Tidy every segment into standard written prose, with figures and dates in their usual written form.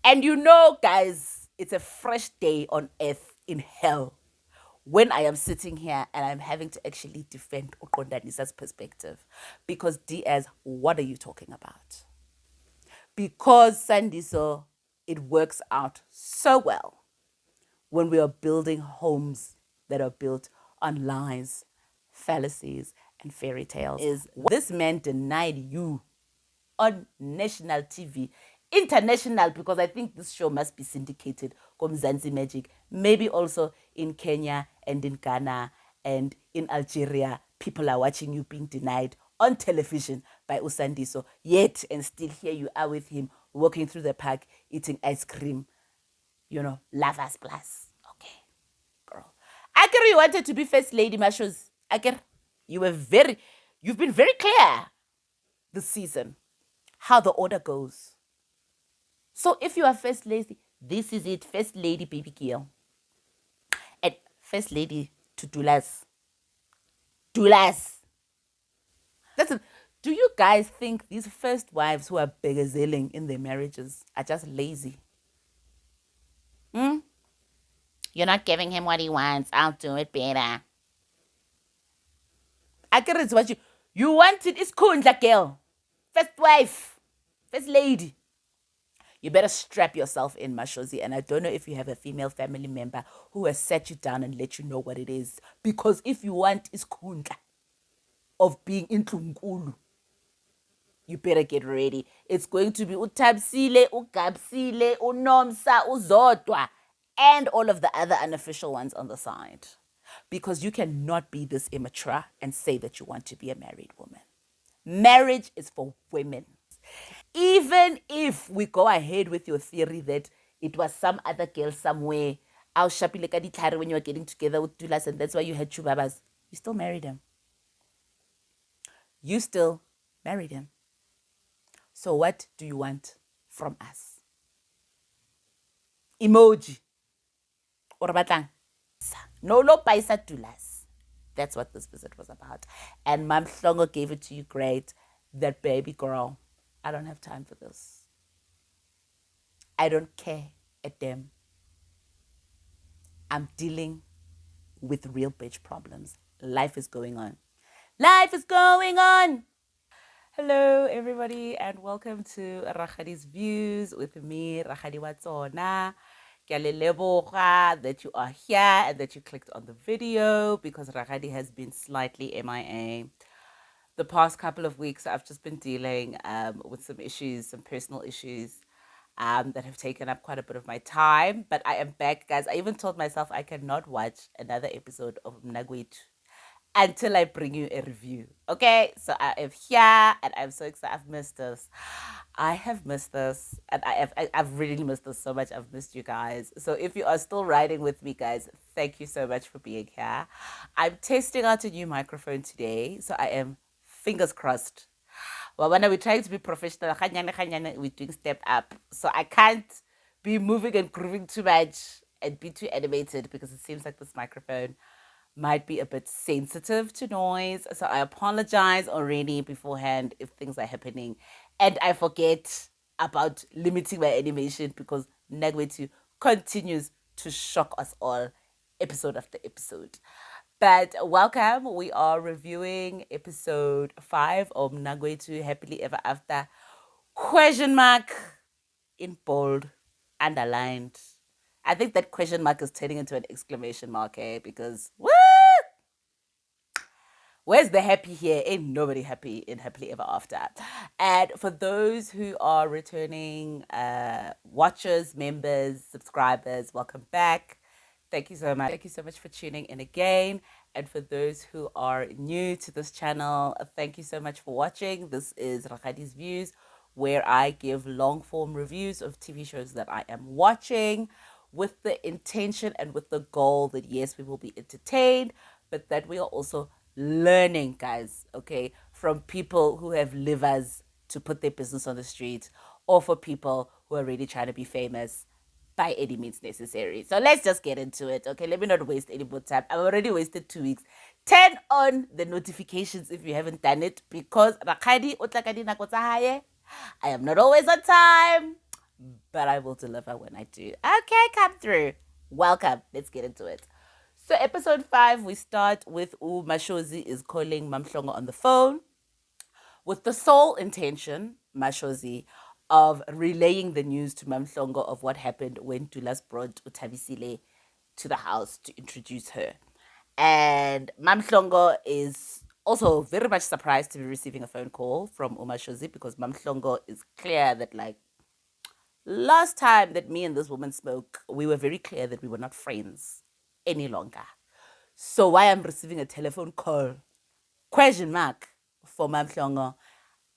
And you know, guys, it's a fresh day on earth in hell when I am sitting here and I'm having to actually defend Ukondanisa's perspective. Because Diaz, what are you talking about? Because Sandiso, it works out so well when we are building homes that are built on lies, fallacies, and fairy tales. Is this man denied you on national TV, international, because I think this show must be syndicated, Komzansi Magic, maybe also in Kenya and in Ghana and in Algeria. People are watching you being denied on television by Usandiso, yet and still here you are with him, walking through the park, eating ice cream, lovers plus. Okay, girl. Akir, you wanted to be first lady, Mashos. Akir, you've been very clear this season how the order goes. So if you are first lady, this is it. First lady, baby girl. And first lady to Dulas. Dulas. That's it. Do you guys think these first wives who are begazelling in their marriages are just lazy? You're not giving him what he wants. I'll do it better. I get it. What you wanted is Kundla girl. First wife. First lady. You better strap yourself in, Mashozi. And I don't know if you have a female family member who has sat you down and let you know what it is. Because if you want is Kundla of being in Tlungulu, you better get ready. It's going to be Utabsile, Ugabsile, Unomsa, Uzodwa, and all of the other unofficial ones on the side. Because you cannot be this immature and say that you want to be a married woman. Marriage is for women. Even if we go ahead with your theory that it was some other girl somewhere, when you were getting together with Tulas and that's why you had Chubabas, you still married him. You still married him. So what do you want from us? Emoji. Or batang. No lo paisa Tulas. That's what this visit was about. And Mam Hlongo gave it to you great. That baby girl. I don't have time for this. I don't care a damn. I'm dealing with real bitch problems. Life is going on. Life is going on. Hello, everybody, and welcome to Rachadi's Views with me, Rachadi Watsona. That you are here and that you clicked on the video because Rachadi has been slightly MIA. The past couple of weeks, I've just been dealing with some issues, some personal issues that have taken up quite a bit of my time. But I am back, guys. I even told myself I cannot watch another episode of Mnakwethu until I bring you a review. Okay, so I am here and I'm so excited. I've missed this. I have missed this and I've really missed this so much. I've missed you guys. So if you are still riding with me, guys, thank you so much for being here. I'm testing out a new microphone today, so I am fingers crossed. Well, when we're trying to be professional, we're doing step up. So I can't be moving and grooving too much and be too animated because it seems like this microphone might be a bit sensitive to noise. So I apologize already beforehand if things are happening. And I forget about limiting my animation because Mnakwethu continues to shock us all episode after episode. But welcome. We are reviewing episode 5 of Mnakwethu Happily Ever After. Question mark in bold, underlined. I think that question mark is turning into an exclamation mark, because woo! Where's the happy here? Ain't nobody happy in Happily Ever After. And for those who are returning watchers, members, subscribers, welcome back. Thank you so much. Thank you so much for tuning in again. And for those who are new to this channel, thank you so much for watching. This is Rachadi's Views, where I give long form reviews of TV shows that I am watching with the intention and with the goal that, yes, we will be entertained, but that we are also learning, guys, okay, from people who have livers to put their business on the street, or for people who are really trying to be famous by any means necessary. So let's just get into it, okay? Let me not waste any more time. I've already wasted 2 weeks. Turn on the notifications if you haven't done it, because Rakadi Otlakadi Nakotahaye, I am not always on time, but I will deliver when I do. Okay, come through. Welcome. Let's get into it. So, episode 5, we start with Mashozi is calling Mamhlongo on the phone with the sole intention, Mashozi, of relaying the news to Mamhlongo of what happened when Dulas brought Utabisile to the house to introduce her. And Mamhlongo is also very much surprised to be receiving a phone call from Umashozi because Mamhlongo is clear that, like, last time that me and this woman spoke, we were very clear that we were not friends any longer. So why I'm receiving a telephone call? Question mark for Mamhlongo.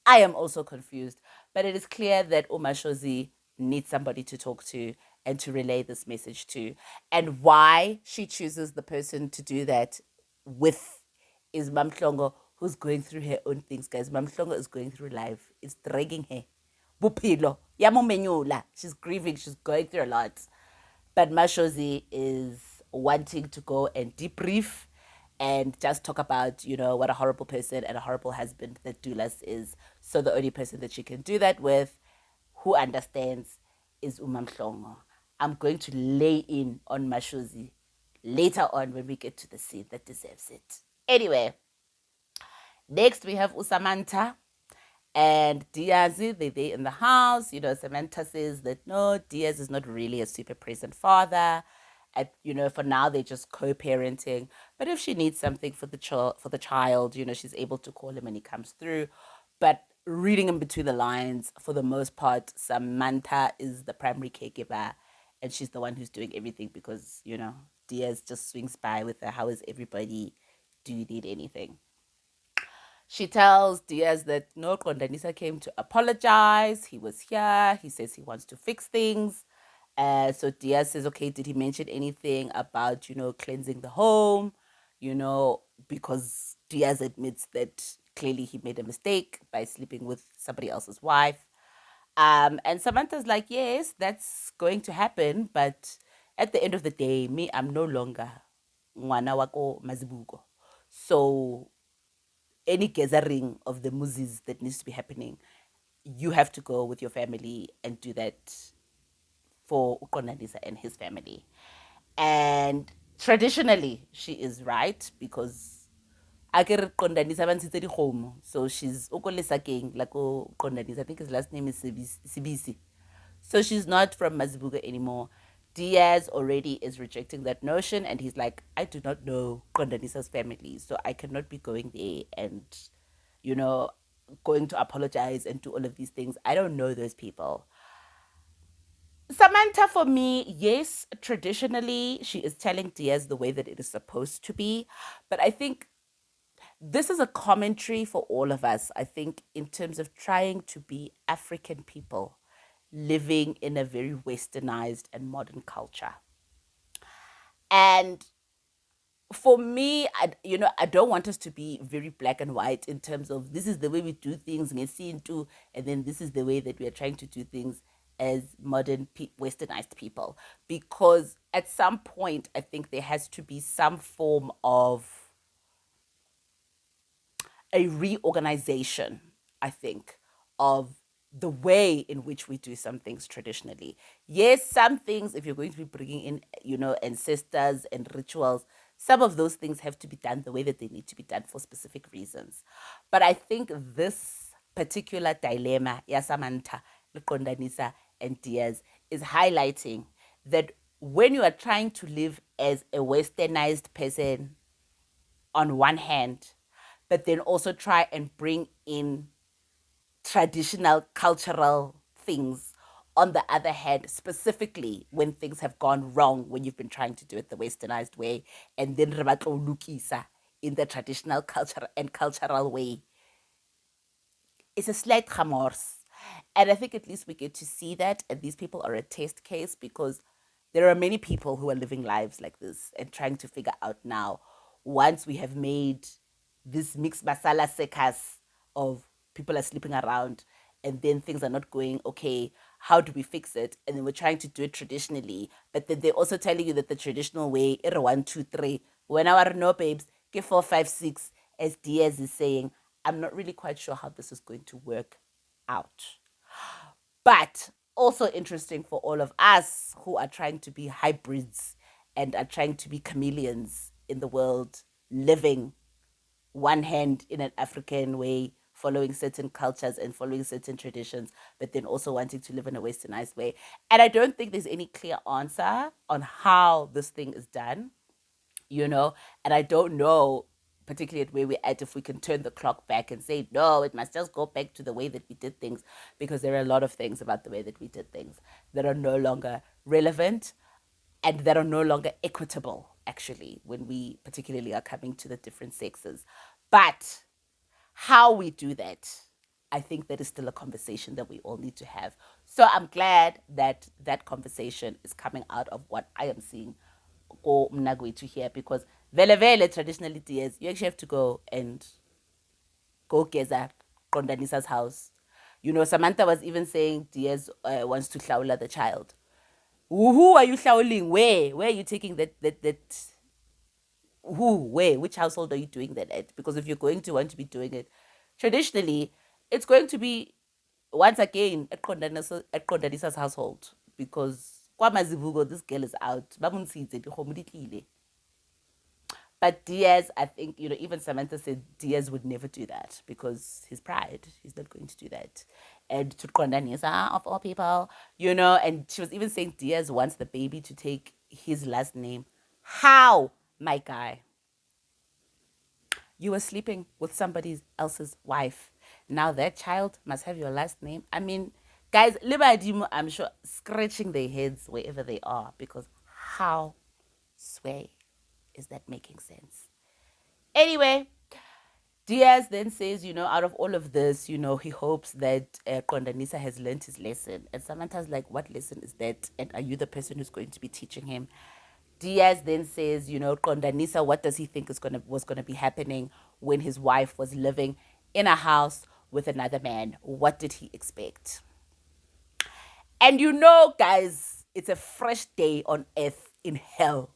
I am also confused, but it is clear that Umashozi needs somebody to talk to and to relay this message to. And why she chooses the person to do that with is Mamhlongo, who's going through her own things, guys. Mamhlongo is going through life. It's dragging her. Bupilo. Yamumenyula. She's grieving. She's going through a lot. But Mashozi is wanting to go and debrief and just talk about, what a horrible person and a horrible husband that Dulas is. So the only person that she can do that with, who understands, is Umamhlongo. I'm going to lay in on Mashozi later on when we get to the scene that deserves it. Anyway, next we have Usamantha and Diaz. They in the house. Samantha says that no, Diaz is not really a super present father. For now they're just co-parenting. But if she needs something for the child, she's able to call him and he comes through. But reading in between the lines, for the most part, Samantha is the primary caregiver, and she's the one who's doing everything because Diaz just swings by with her. How is everybody? Do you need anything? She tells Diaz that no, Kondanisa came to apologize. He was here. He says he wants to fix things. So Diaz says, okay, did he mention anything about, cleansing the home? Because Diaz admits that clearly he made a mistake by sleeping with somebody else's wife. And Samantha's like, yes, that's going to happen. But at the end of the day, me, I'm no longer ngwana wako mazibuko. So any gathering of the muzis that needs to be happening, you have to go with your family and do that for Ukonanisa and his family. And traditionally, she is right because akere Kondanisa bantshitse dikgomo. So she's ukolesakeng like Kondanisa. I think his last name is Sibisi. So she's not from Mazibuga anymore. Diaz already is rejecting that notion, and he's like, I do not know Kondanisa's family, so I cannot be going there and, you know, going to apologize and do all of these things. I don't know those people. Samantha, for me, yes, traditionally, she is telling Diaz the way that it is supposed to be. But I think this is a commentary for all of us, I think, in terms of trying to be African people living in a very westernized and modern culture. And for me, I don't want us to be very black and white in terms of this is the way we do things, and then this is the way that we are trying to do things as modern westernized people. Because at some point, I think there has to be some form of a reorganization, I think, of the way in which we do some things traditionally. Yes, some things, if you're going to be bringing in, ancestors and rituals, some of those things have to be done the way that they need to be done for specific reasons. But I think this particular dilemma, Yasamanta, Kondanisa, and Diaz, is highlighting that when you are trying to live as a westernized person on one hand, but then also try and bring in traditional cultural things on the other hand, specifically when things have gone wrong, when you've been trying to do it the westernized way, and then rebatlo lukisa in the traditional culture and cultural way, it's a slight remorse. And I think at least we get to see that. And these people are a test case because there are many people who are living lives like this and trying to figure out now, once we have made this mixed masala sekas of people are sleeping around and then things are not going okay, how do we fix it? And then we're trying to do it traditionally, but then they're also telling you that the traditional way, 1, 2, 3, when our no babes, get 4, 5, 6, as Diaz is saying, I'm not really quite sure how this is going to work out. But also interesting for all of us who are trying to be hybrids and are trying to be chameleons in the world, living one hand in an African way, following certain cultures and following certain traditions, but then also wanting to live in a westernized way. And I don't think there's any clear answer on how this thing is done, you know, and I don't know, particularly at where we're at, if we can turn the clock back and say, no, it must just go back to the way that we did things, because there are a lot of things about the way that we did things that are no longer relevant and that are no longer equitable, actually, when we particularly are coming to the different sexes. But how we do that, I think that is still a conversation that we all need to have. So I'm glad that that conversation is coming out of what I am seeing go Mnakwethu here, because vele traditionally Diaz, you actually have to go and go Geza Kondanisa's house. You know, Samantha was even saying Diaz wants to hlaula the child. Who are you hlauling? Where are you taking that who, where, which household are you doing that at? Because if you're going to want to be doing it traditionally, it's going to be once again at Kondanisa's household, because kwamazibuko, this girl is out. But Diaz, I think, you know, even Samantha said Diaz would never do that because his pride. He's not going to do that. And to Kondanisa, of all people, you know, and she was even saying Diaz wants the baby to take his last name. How, my guy? You were sleeping with somebody else's wife. Now that child must have your last name. I mean, guys, Libadimu, I'm sure, scratching their heads wherever they are, because how, sway, is that making sense? Anyway, Diaz then says, you know, out of all of this, you know, he hopes that Kondanisa has learned his lesson. And Samantha's like, what lesson is that? And are you the person who's going to be teaching him? Diaz then says, you know, Kondanisa, what does he think was gonna be happening when his wife was living in a house with another man? What did he expect? And you know, guys, it's a fresh day on earth in hell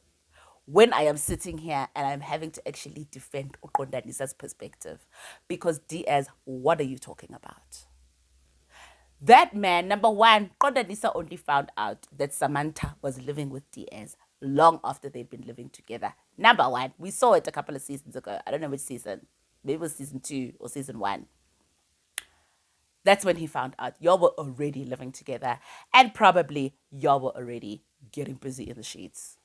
when I am sitting here and I'm having to actually defend Ukondanisa's perspective. Because Diaz, what are you talking about? That man, number one, Kondanisa only found out that Samantha was living with Diaz long after they'd been living together. Number one, we saw it a couple of seasons ago. I don't know which season. Maybe it was season 2 or season 1. That's when he found out y'all were already living together, and probably y'all were already getting busy in the sheets.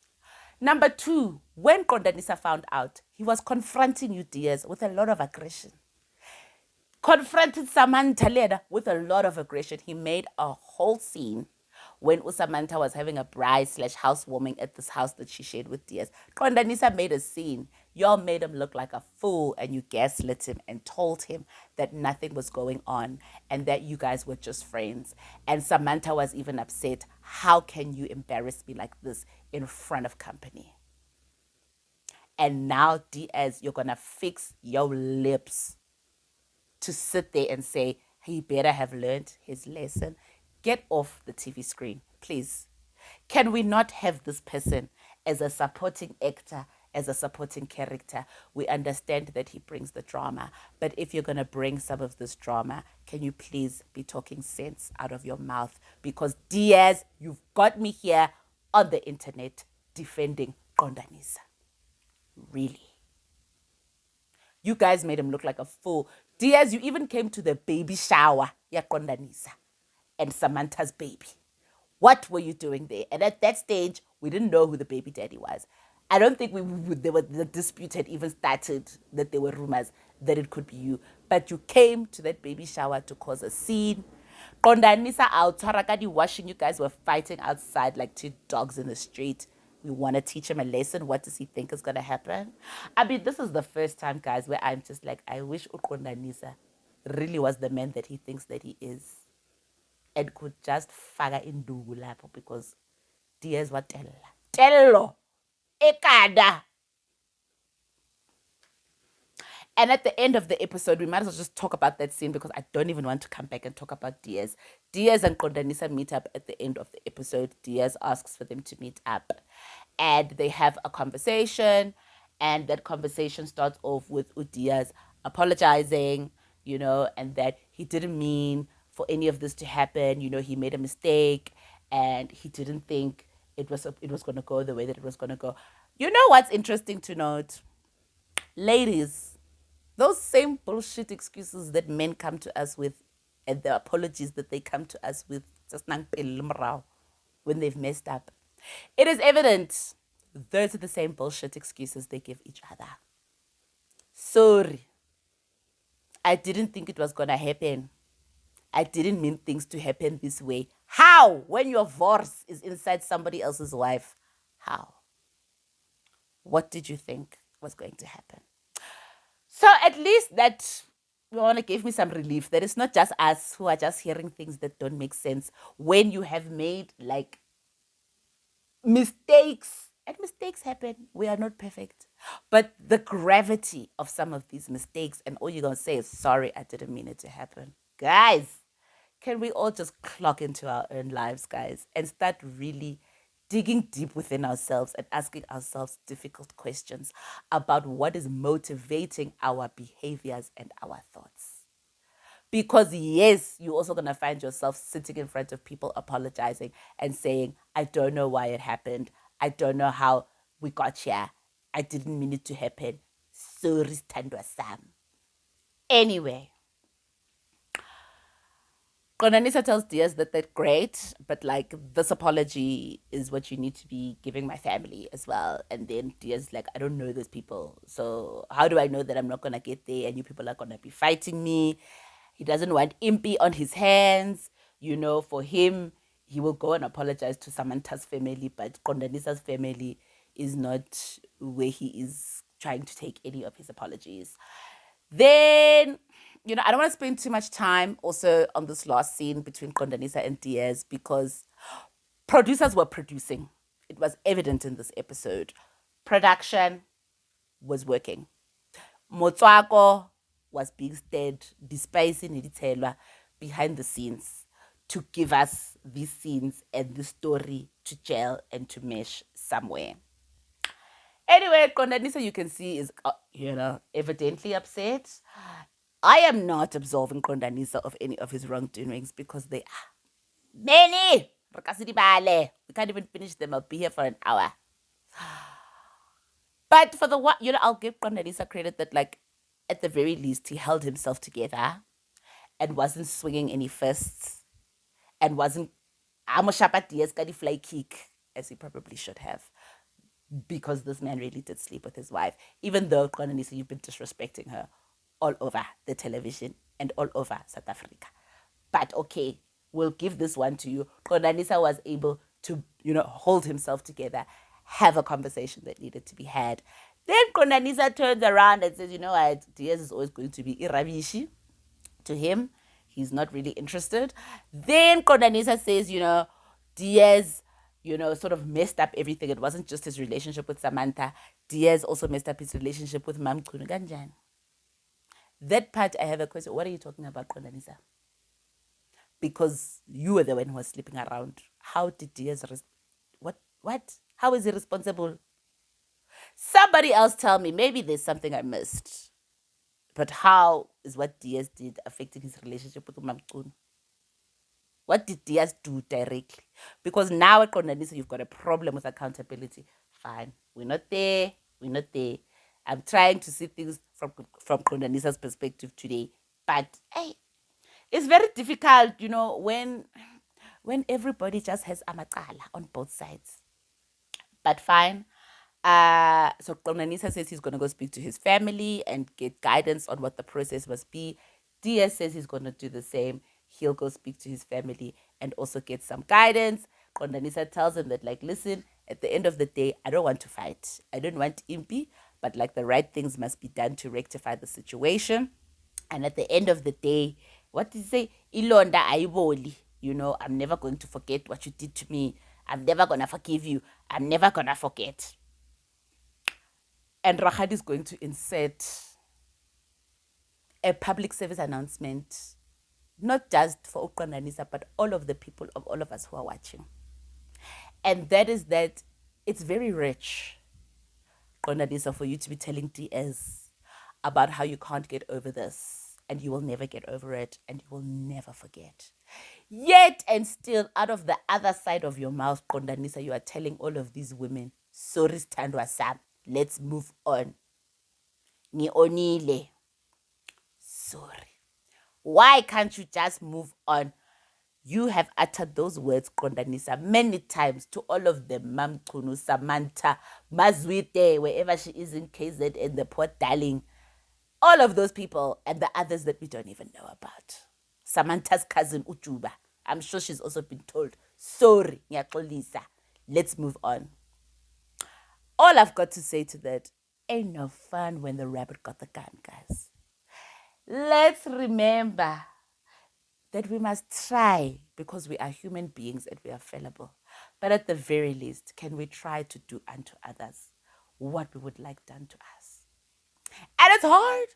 Number 2, when Kondanisa found out, he was confronting you, Diaz, with a lot of aggression. Confronted Samantha later with a lot of aggression. He made a whole scene when Samantha was having a bride/housewarming at this house that she shared with Diaz. Kondanisa made a scene. Y'all made him look like a fool, and you gaslit him and told him that nothing was going on and that you guys were just friends. And Samantha was even upset. How can you embarrass me like this in front of company? And now, Diaz, you're going to fix your lips to sit there and say he better have learned his lesson. Get off the TV screen, please. Can we not have this person as a supporting actor, as a supporting character? We understand that he brings the drama, but if you're going to bring some of this drama, can you please be talking sense out of your mouth? Because Diaz, you've got me here on the internet defending Kondanisa. Really? You guys made him look like a fool. Diaz, you even came to the baby shower, Kondanisa, and Samantha's baby. What were you doing there? And at that stage, we didn't know who the baby daddy was. I don't think the dispute had even started, that there were rumors that it could be you. But you came to that baby shower to cause a scene. Kondanisa out, Tarakadi washing, you guys were fighting outside like two dogs in the street. We want to teach him a lesson. What does he think is going to happen? I mean, this is the first time, guys, where I'm just like, I wish Kondanisa really was the man that he thinks that he is, and could just faga indugu lapho, because Diaz watella. Tello. Ekada. And at the end of the episode, we might as well just talk about that scene, because I don't even want to come back and talk about Diaz. Diaz and Kondanisa meet up at the end of the episode. Diaz asks for them to meet up. And they have a conversation. And that conversation starts off with Diaz apologizing, you know, and that he didn't mean for any of this to happen. He made a mistake and he didn't think it was going to go the way that it was going to go. What's interesting to note? Ladies, those same bullshit excuses that men come to us with and the apologies that they come to us with just when they've messed up. It is evident those are the same bullshit excuses they give each other. Sorry, I didn't think it was going to happen. I didn't mean things to happen this way. How? When your voice is inside somebody else's wife. How? What did you think was going to happen? So at least that want to give me some relief that it's not just us who are just hearing things that don't make sense when you have made like mistakes. And mistakes happen. We are not perfect. But the gravity of some of these mistakes, and all you're going to say is, sorry, I didn't mean it to happen. Guys, can we all just clock into our own lives, guys, and start really digging deep within ourselves and asking ourselves difficult questions about what is motivating our behaviors and our thoughts? Because yes, you're also going to find yourself sitting in front of people apologizing and saying, I don't know why it happened. I don't know how we got here. I didn't mean it to happen. Sorry, Tandwa Sam. Anyway, Konanisa tells Diaz that they're great, but like this apology is what you need to be giving my family as well. And then Diaz like, I don't know those people. So how do I know that I'm not going to get there and you people are going to be fighting me? He doesn't want Impy on his hands. For him, he will go and apologize to Samantha's family, but Kondanisa's family is not where he is trying to take any of his apologies. Then, I don't want to spend too much time also on this last scene between Kondanisa and Diaz because producers were producing. It was evident in this episode. Production was working. Motswako was being stirred, despising Niditelwa behind the scenes to give us these scenes and the story to gel and to mesh somewhere. Anyway, Kondanisa, you can see, is, evidently upset. I am not absolving Kondanisa of any of his wrongdoings because they are many. We can't even finish them. I'll be here for an hour. But for the what, I'll give Kondanisa credit that, like, at the very least, he held himself together and wasn't swinging any fists and wasn't Amoshapa Diaz got fly kick as he probably should have. Because this man really did sleep with his wife, even though Kondanisa, you've been disrespecting her all over the television and all over South Africa. But okay, we'll give this one to you. Kondanisa was able to, hold himself together, have a conversation that needed to be had. Then Kondanisa turns around and says, what, Diaz is always going to be irabishi to him. He's not really interested. Then Kondanisa says, Diaz, sort of messed up everything. It wasn't just his relationship with Samantha. Diaz also messed up his relationship with Mamkunu Ganjan. That part, I have a question. What are you talking about, Kondanisa? Because you were the one who was sleeping around. How did Diaz... What? How is he responsible? Somebody else tell me. Maybe there's something I missed. But how is what Diaz did affecting his relationship with Mamkunu? What did Diaz do directly? Because now at Kondanisa, you've got a problem with accountability. Fine. We're not there. I'm trying to see things from Kondanisa's perspective today. But hey, it's very difficult, when everybody just has amakala on both sides. But fine. So Kondanisa says he's going to go speak to his family and get guidance on what the process must be. Diaz says he's going to do the same. He'll go speak to his family and also get some guidance. Kondanisa tells him that, like, listen, at the end of the day, I don't want to fight. I don't want impi, but like the right things must be done to rectify the situation. And at the end of the day, what did he say? Ilonda aiboli. I'm never going to forget what you did to me. I'm never going to forgive you. I'm never going to forget. And Rahad is going to insert a public service announcement, not just for Kondanisa, but all of the people, of all of us who are watching. And that is that it's very rich, Kondanisa, for you to be telling Diaz about how you can't get over this and you will never get over it, and you will never forget. Yet and still, out of the other side of your mouth, Kondanisa, you are telling all of these women, sorry, Standwa Sam, let's move on. Ni onile. Sorry. Why can't you just move on? You have uttered those words, Kondanisa, many times to all of them, Mam Kunu, Samantha, Mazwite, wherever she is in KZ, and the Port Darling. All of those people and the others that we don't even know about. Samantha's cousin, Ujuba. I'm sure she's also been told, sorry, Nyakolisa, let's move on. All I've got to say to that, ain't no fun when the rabbit got the gun, guys. Let's remember that we must try, because we are human beings and we are fallible. But at the very least, can we try to do unto others what we would like done to us? And it's hard.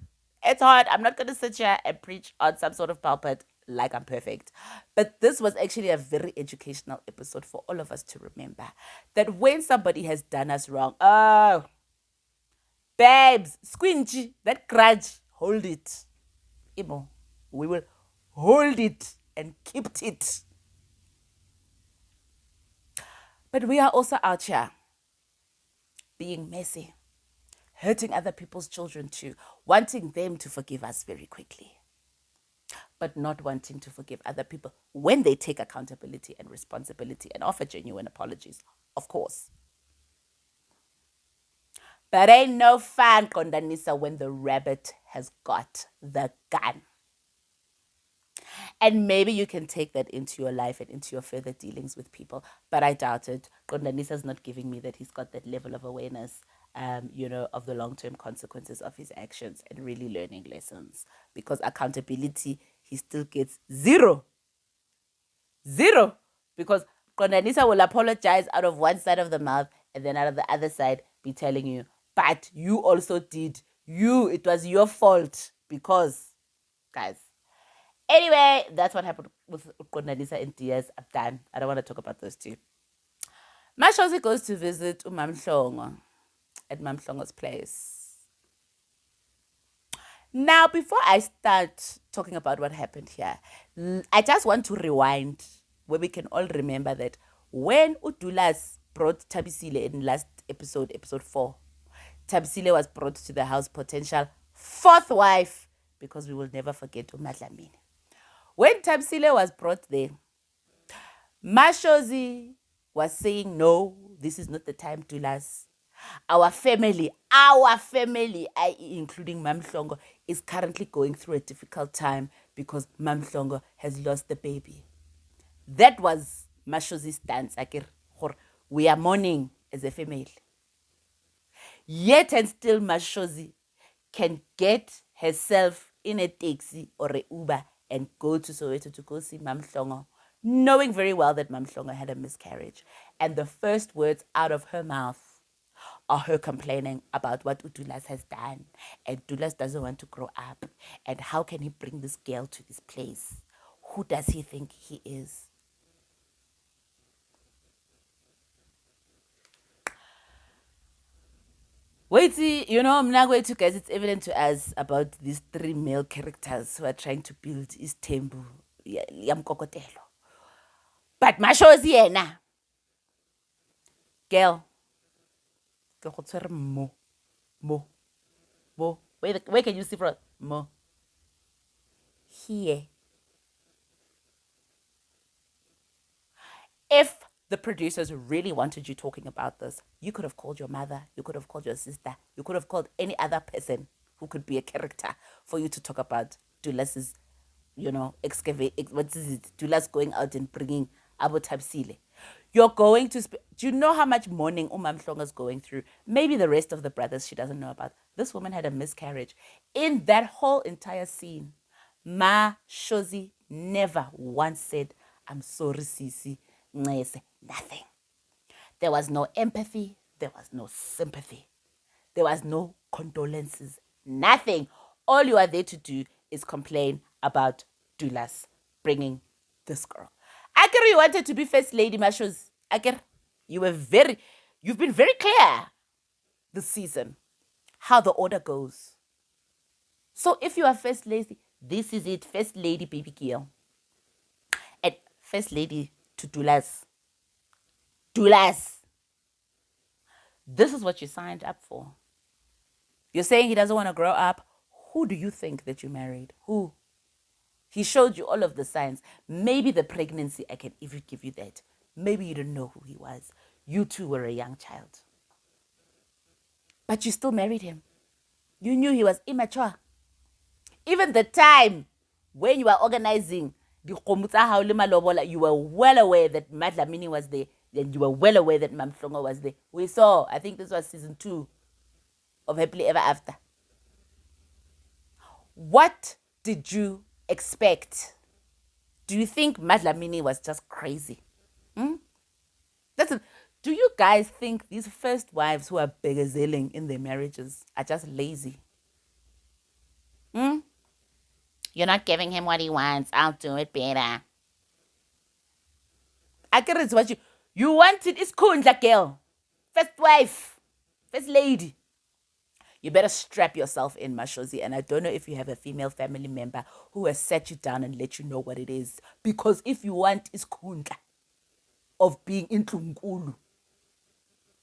It's hard. I'm not going to sit here and preach on some sort of pulpit like I'm perfect. But this was actually a very educational episode for all of us to remember that when somebody has done us wrong, oh, babes, squinchy, that grudge, hold it. Imo, we will hold it and keep it. But we are also out here being messy, hurting other people's children too, wanting them to forgive us very quickly, but not wanting to forgive other people when they take accountability and responsibility and offer genuine apologies, of course. But ain't no fun, Kondanisa, when the rabbit has got the gun. And maybe you can take that into your life and into your further dealings with people. But I doubt it. Kondanisa's not giving me that he's got that level of awareness, of the long-term consequences of his actions and really learning lessons. Because accountability, he still gets zero. Zero. Because Kondanisa will apologize out of one side of the mouth and then out of the other side be telling you, but you also did. It was your fault because, guys. Anyway, that's what happened with Diaz and Diaz. I'm done. I don't want to talk about those two. Mashozi goes to visit Umamhlongo at Mamhlongo's place. Now, before I start talking about what happened here, I just want to rewind where we can all remember that when Udulas brought Tabisile in last episode 4, Tabisile was brought to the house, potential 4th wife, because we will never forget Umadlamini. When Tabisile was brought there, Mashozi was saying, no, this is not the time to last. Our family, i.e. including Mamhlongo, is currently going through a difficult time because Mamhlongo has lost the baby. That was Mashozi's stance. We are mourning as a family. Yet and still Mashozi can get herself in a taxi or a Uber and go to Soweto to go see Mamhlongo, knowing very well that Mamhlongo had a miscarriage. And the first words out of her mouth are her complaining about what Udulas has done. And Dulas doesn't want to grow up. And how can he bring this girl to this place? Who does he think he is? Wait, see, Mnakwethu, guys, it's evident to us about these 3 male characters who are trying to build Istembu, Yamkokotelo. But Mashozi yena, girl, mo. Where can you see from? Mo. Here. If the producers really wanted you talking about this, you could have called your mother, you could have called your sister, you could have called any other person who could be a character for you to talk about Dulas's, Dulas going out and bringing Abu Tabsile. You're going to, do you know how much mourning Umamhlongo is going through? Maybe the rest of the brothers she doesn't know about. This woman had a miscarriage. In that whole entire scene, Mashozi never once said, I'm sorry, Sisi. Nothing. There was no empathy. There was no sympathy. There was no condolences. Nothing. All you are there to do is complain about Dulas bringing this girl. Akir, you wanted to be first lady, Mashos. Akir, you've been very clear this season how the order goes. So if you are first lady, This is it, first lady, baby girl. And first lady to Dulas. Dulas. This is what you signed up for. You're saying he doesn't want to grow up. Who do you think that you married? Who? He showed you all of the signs. Maybe the pregnancy, I can even give you that. Maybe you didn't know who he was. You too were a young child. But you still married him. You knew he was immature. Even the time when you were organizing the Komutsa Lobola, you were well aware that Madlamini was there. And you were well aware that Mamhlongo was there. We saw, I think this was season 2 of Happily Ever After. What did you expect? Do you think Madlamini was just crazy? Do you guys think these first wives who are begazelling in their marriages are just lazy? You're not giving him what he wants. I'll do it better. I get it. What you wanted is Kundla girl. First wife. First lady. You better strap yourself in, Mashozi. And I don't know if you have a female family member who has sat you down and let you know what it is. Because if you want is Kundla of being Intlungulu,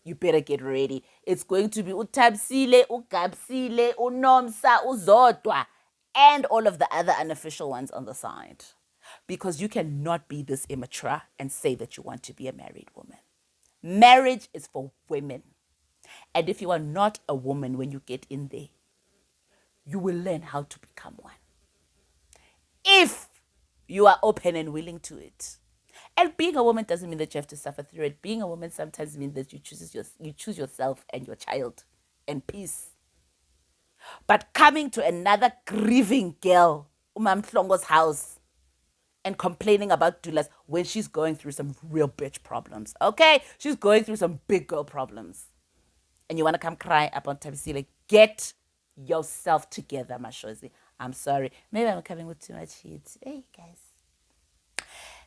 you better get ready. It's going to be uTabsile, uGabsile, uNomsa, uZodwa, and all of the other unofficial ones on the side. Because you cannot be this immature and say that you want to be a married woman. Marriage is for women. And if you are not a woman when you get in there, you will learn how to become one. If you are open and willing to it. And being a woman doesn't mean that you have to suffer through it. Being a woman sometimes means that you choose yourself and your child and peace. But coming to another grieving girl, Umamhlongo's house, and complaining about Dulas when she's going through some real bitch problems, okay? She's going through some big girl problems. And you want to come cry up on Tabisile. Get yourself together, Mashozi. I'm sorry. Maybe I'm coming with too much heat. Hey, guys.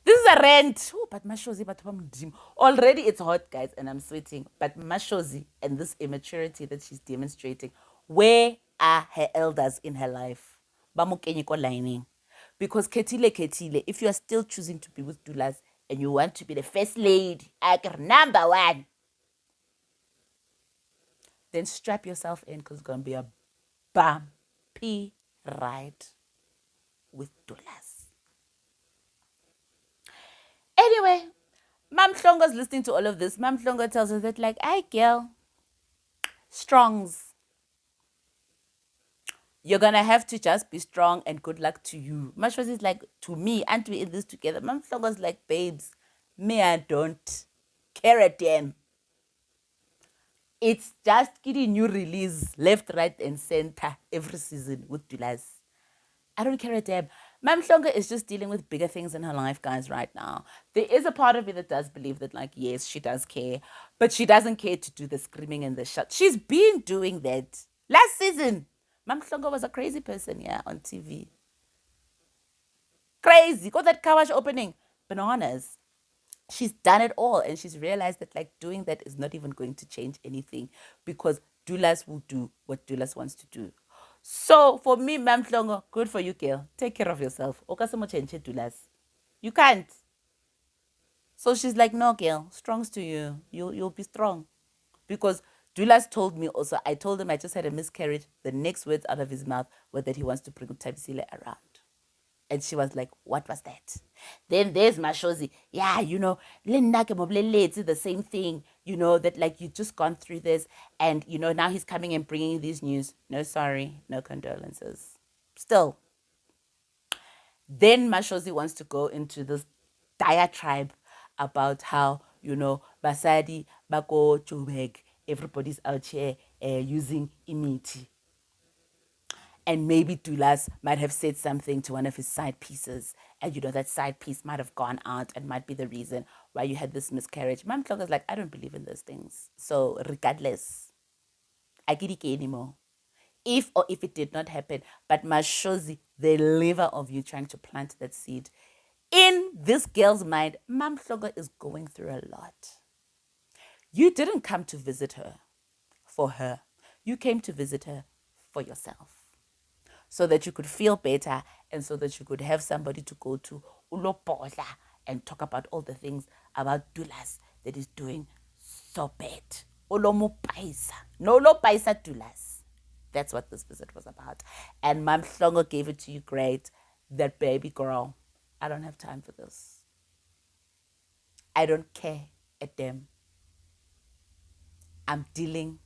This is a rant. Oh, but Mashozi, but already it's hot, guys, and I'm sweating. But Mashozi and this immaturity that she's demonstrating, where are her elders in her life? Lining. Because Ketile, if you are still choosing to be with Dulas and you want to be the first lady, number 1, then strap yourself in because it's going to be a bumpy ride with Dulas. Anyway, Mamhlongo's listening to all of this. Mamhlongo tells her that, like, hey, girl, strongs. You're going to have to just be strong and good luck to you. Mashwas is like, to me, aren't we in this together? Mamhlongo's like, babes, me, I don't care a damn. It's just getting new release left, right, and center every season with Dulas. I don't care a damn. Mamhlongo is just dealing with bigger things in her life, guys, right now. There is a part of me that does believe that, like, yes, she does care, but she doesn't care to do the screaming and the shut. She's been doing that. Last season, Mamhlongo was a crazy person, yeah, on TV. Crazy. Got that Kawash opening. Bananas. She's done it all, and she's realized that, like, doing that is not even going to change anything because Dulas will do what Dulas wants to do. So for me, Mamhlongo, good for you, girl. Take care of yourself. You can't. So she's like, no, girl, strongs to you. You'll be strong. Because Dulas told me also, I told him I just had a miscarriage. The next words out of his mouth were that he wants to bring Tabisile around. And she was like, what was that? Then there's Mashozi. Yeah, you know, it's the same thing. You know, that like you just gone through this. And, you know, now he's coming and bringing you these news. No sorry, no condolences. Still. Then Mashozi wants to go into this diatribe about how, you know, Basadi, Bako, Chubeg, everybody's out here using imiti. And maybe Dulas might have said something to one of his side pieces. And, you know, that side piece might have gone out and might be the reason why you had this miscarriage. Mamhlongo's like, I don't believe in those things. So regardless, I get it anymore. If it did not happen, but Mashozi, the liver of you trying to plant that seed. In this girl's mind, Mamhlongo is going through a lot. You didn't come to visit her for her. You came to visit her for yourself. so that you could feel better and so that you could have somebody to go to ulopola and talk about all the things about Dulas that is doing so bad. Olomo paisa. No lo paisa Dulas. That's what this visit was about. And Mam Hlongo gave it to you great. That baby girl. I don't have time for this. I don't care at them. I'm dealing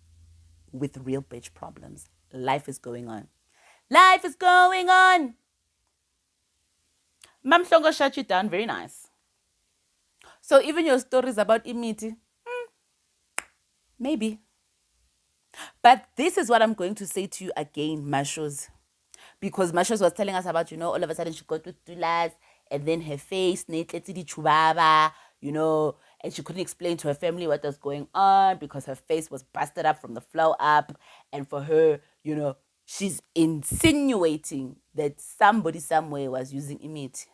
with real bitch problems. Life is going on. Life is going on. Mam Hlongo shut you down. Very nice. So even your stories about imiti, maybe. But this is what I'm going to say to you again, Mashos. Because Mashos was telling us about, all of a sudden she got with Dulas and then her face, chubaba, and she couldn't explain to her family what was going on because her face was busted up from the flow up. And for her, she's insinuating that somebody somewhere was using imiti.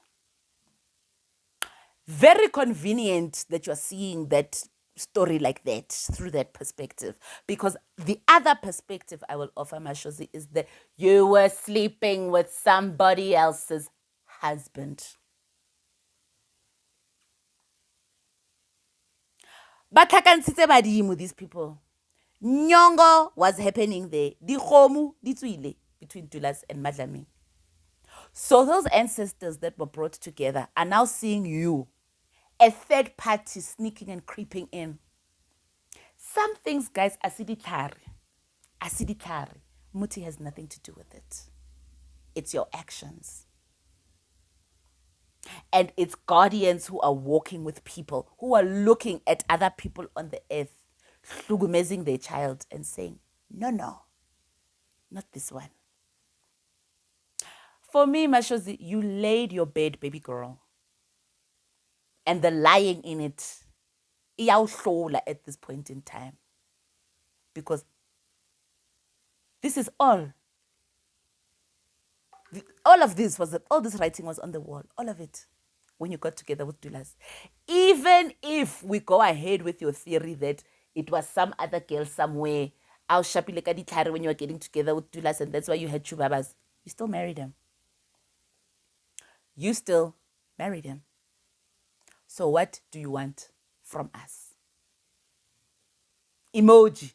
Very convenient that you're seeing that story like that through that perspective, because the other perspective I will offer, Mashozi, is that you were sleeping with somebody else's husband. But I can see these people. Nyongo was happening there. Dikgomo di tswile between Dulas and Madlami. So those ancestors that were brought together are now seeing you, a third party, sneaking and creeping in. Some things, guys, aciditari. Muti has nothing to do with it. It's your actions. And it's guardians who are walking with people, who are looking at other people on the earth, hlugumezing their child and saying, no, not this one. For me, Mashozi, you laid your bed, baby girl. And the lying in it, iyawuhlola at this point in time. Because this is all of this was, all this writing was on the wall, all of it, when you got together with Dulas. Even if we go ahead with your theory that it was some other girl somewhere, when you were getting together with Dulas and that's why you had chubabas, you still married him. So what do you want from us? Emoji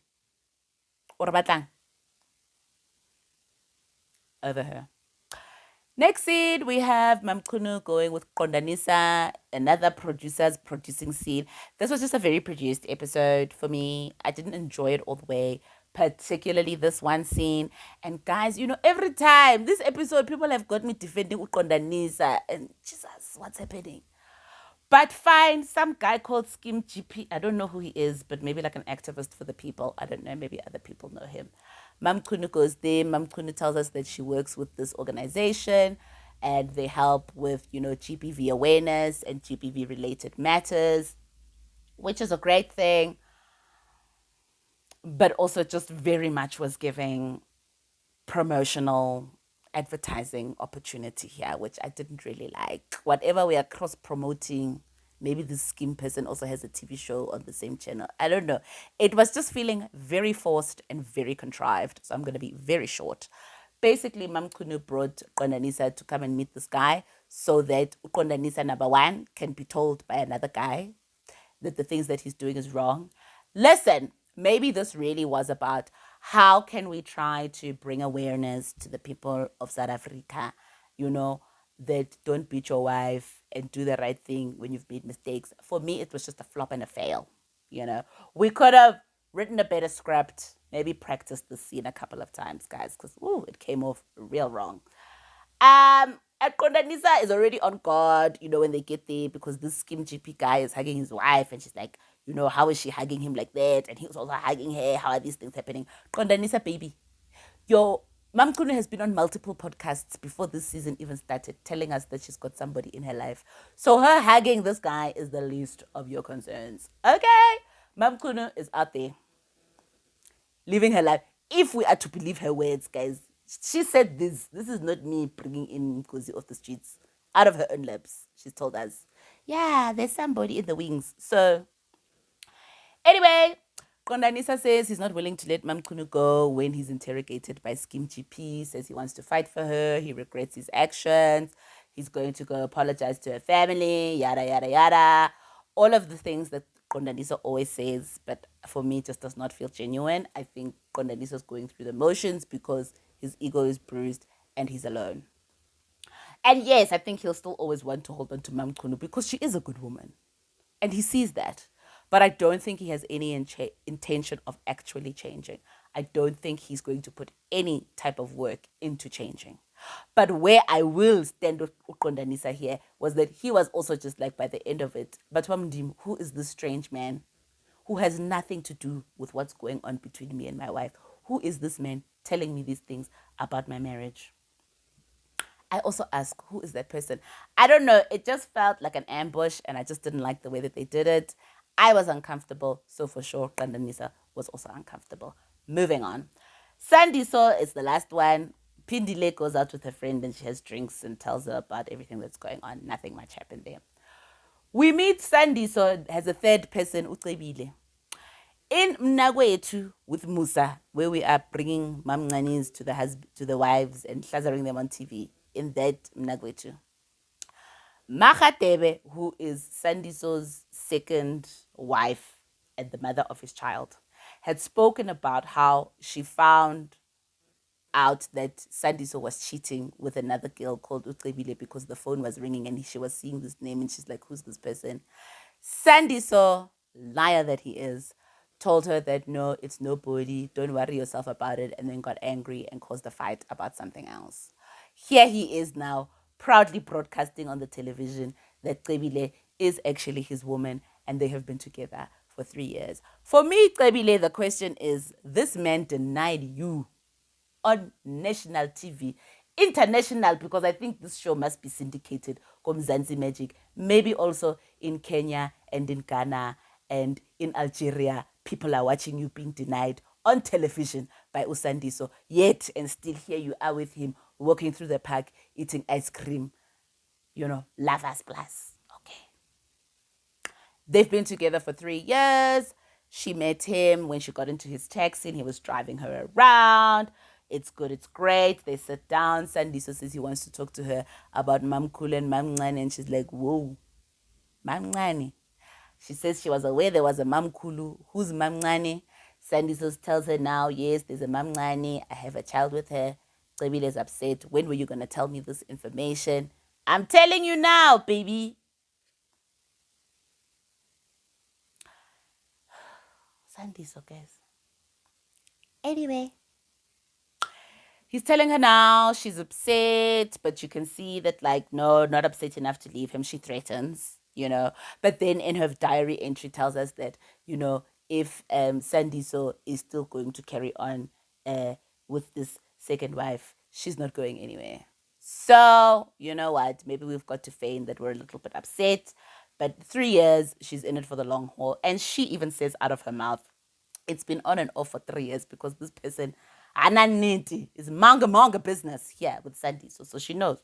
or batang over her. Next scene, we have Mamkunu going with Kondanisa, another producer's producing scene. This was just a very produced episode for me. I didn't enjoy it all the way, particularly this one scene. And guys, every time this episode, people have got me defending Kondanisa. And Jesus, what's happening? But fine, some guy called Skim GP. I don't know who he is, but maybe like an activist for the people. I don't know. Maybe other people know him. Mam Kunu goes there. Mam Kunu tells us that she works with this organization and they help with, GPV awareness and GPV related matters, which is a great thing. But also just very much was giving promotional advertising opportunity here, which I didn't really like. Whatever we are cross promoting, maybe this scheme person also has a TV show on the same channel. I don't know. It was just feeling very forced and very contrived. So I'm going to be very short. Basically, Mam Kunu brought Kondanisa to come and meet this guy so that Kondanisa number one can be told by another guy that the things that he's doing is wrong. Listen, maybe this really was about how can we try to bring awareness to the people of South Africa, that don't beat your wife and do the right thing when you've made mistakes. For me, it was just a flop and a fail. We could have written a better script, maybe practiced the scene a couple of times, guys, because it came off real wrong. And Kondanisa is already on guard, when they get there, because this Skim GP guy is hugging his wife, and she's like, how is she hugging him like that? And he was also hugging her. How are these things happening? Kondanisa, baby. Your Mam Kunu has been on multiple podcasts before this season even started, telling us that she's got somebody in her life. So her hugging this guy is the least of your concerns. Okay? Mam Kunu is out there living her life. If we are to believe her words, guys, she said this. This is not me bringing in Nkosi off the streets. Out of her own lips, she's told us, yeah, there's somebody in the wings. So, anyway, Kondanisa says he's not willing to let Mamkunu go when he's interrogated by Scheme GP, says he wants to fight for her, he regrets his actions, he's going to go apologize to her family, yada, yada, yada. All of the things that Kondanisa always says, but for me, it just does not feel genuine. I think Kondanisa's going through the motions because his ego is bruised and he's alone. And yes, I think he'll still always want to hold on to Mamkunu because she is a good woman. And he sees that. But I don't think he has any intention of actually changing. I don't think he's going to put any type of work into changing. But where I will stand with Ukondanisa here was that he was also just like by the end of it, but Wamdim, who is this strange man who has nothing to do with what's going on between me and my wife? Who is this man telling me these things about my marriage? I also ask, who is that person? I don't know. It just felt like an ambush, and I just didn't like the way that they did it. I was uncomfortable, so for sure, Kandanisa was also uncomfortable. Moving on. Sandiso is the last one. Pindile goes out with her friend, and she has drinks and tells her about everything that's going on. Nothing much happened there. We meet Sandiso as a third person, Ucebile. In Mnakwethu with Musa, where we are bringing mamnganis to the wives and slathering them on TV. In that Mnakwethu, Makhatebe, who is Sandiso's second wife and the mother of his child, had spoken about how she found out that Sandiso was cheating with another girl called Ucebile because the phone was ringing and she was seeing this name and she's like, who's this person? Sandiso, liar that he is, told her that no, it's nobody, don't worry yourself about it, and then got angry and caused a fight about something else. Here he is now, proudly broadcasting on the television that Cebile is actually his woman and they have been together for 3 years. For me, Cebile, the question is, this man denied you on national TV, international, because I think this show must be syndicated, Komzansi Magic, maybe also in Kenya and in Ghana and in Algeria. People are watching you being denied on television by Usandiso, yet and still here you are with him walking through the park eating ice cream, lovers plus. Okay. They've been together for 3 years. She met him when she got into his taxi and he was driving her around. It's good, it's great. They sit down. Sandiso says he wants to talk to her about Mamkulu and Mamncane, and she's like, whoa, Mamncane. She says she was aware there was a Mamkulu. Who's Mamncane? Sandiso tells her now, yes, there's a Mamncane. I have a child with her. Cebile is upset. When were you going to tell me this information? I'm telling you now, baby. Sandiso, guys. Anyway, he's telling her now she's upset, but you can see that, like, no, not upset enough to leave him. She threatens. But then in her diary entry tells us that, if Sandiso is still going to carry on with this second wife, she's not going anywhere. So, you know what? Maybe we've got to feign that we're a little bit upset. But 3 years, she's in it for the long haul. And she even says out of her mouth, it's been on and off for 3 years because this person, Ananiti, is manga business here with Sandiso. So she knows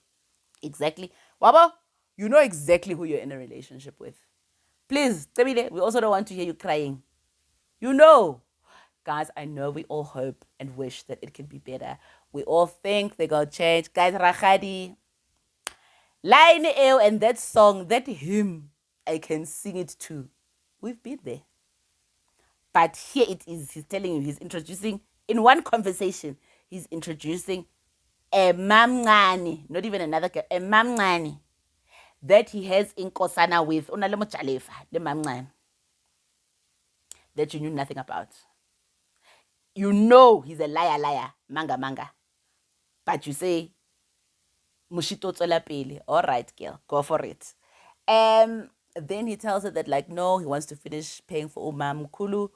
exactly. Wabo, you know exactly who you're in a relationship with. Please, Tabile, we also don't want to hear you crying. You know. Guys, I know we all hope and wish that it can be better. We all think they're going to change. Guys, Rakhadi, Line Eo and that song, that hymn, I can sing it too. We've been there. But here it is. He's telling you, he's introducing, in one conversation, he's introducing a mamngani, not even another girl, a mamngani that he has in Kosana with, the mamngani, that you knew nothing about. You know he's a liar, manga. But you say, Mushito tsola pele. All right, girl, go for it. Then he tells her that, like, no, he wants to finish paying for Umam Kulu.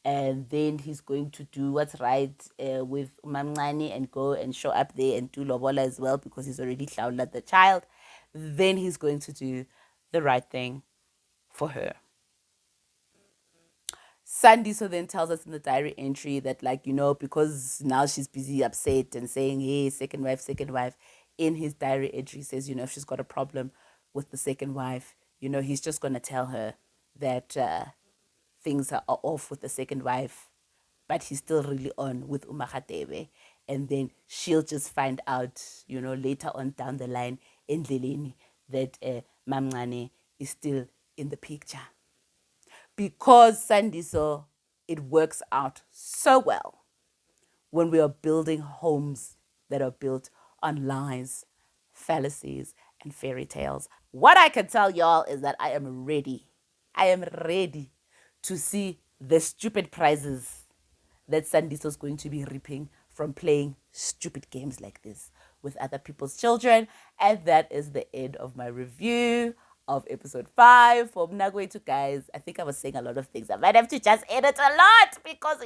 And then he's going to do what's right with Umamncane and go and show up there and do lobola as well because he's already hlawula the child. Then he's going to do the right thing for her. Sandiso then tells us in the diary entry that, like, because now she's busy upset and saying, hey, second wife. In his diary entry, he says, if she's got a problem with the second wife, he's just going to tell her that things are off with the second wife, but he's still really on with Umakhatebe. And then she'll just find out, later on down the line in Lilini that Mamngane is still in the picture. Because Sandiso, it works out so well when we are building homes that are built on lies, fallacies, and fairy tales. What I can tell y'all is that I am ready. I am ready to see the stupid prizes that Sandiso is going to be reaping from playing stupid games like this with other people's children. And that is the end of my review of episode 5 for Mnakwethu, guys. I think I was saying a lot of things. I might have to just edit a lot because,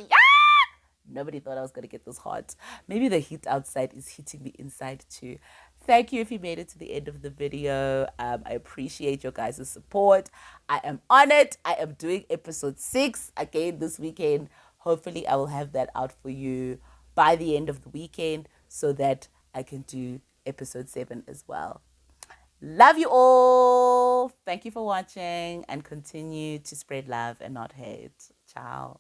nobody thought I was going to get this hot. Maybe the heat outside is hitting me inside too. Thank you if you made it to the end of the video. I appreciate your guys' support. I am on it. I am doing episode 6 again this weekend. Hopefully, I will have that out for you by the end of the weekend so that I can do episode 7 as well. Love you all. Thank you for watching and continue to spread love and not hate. Ciao.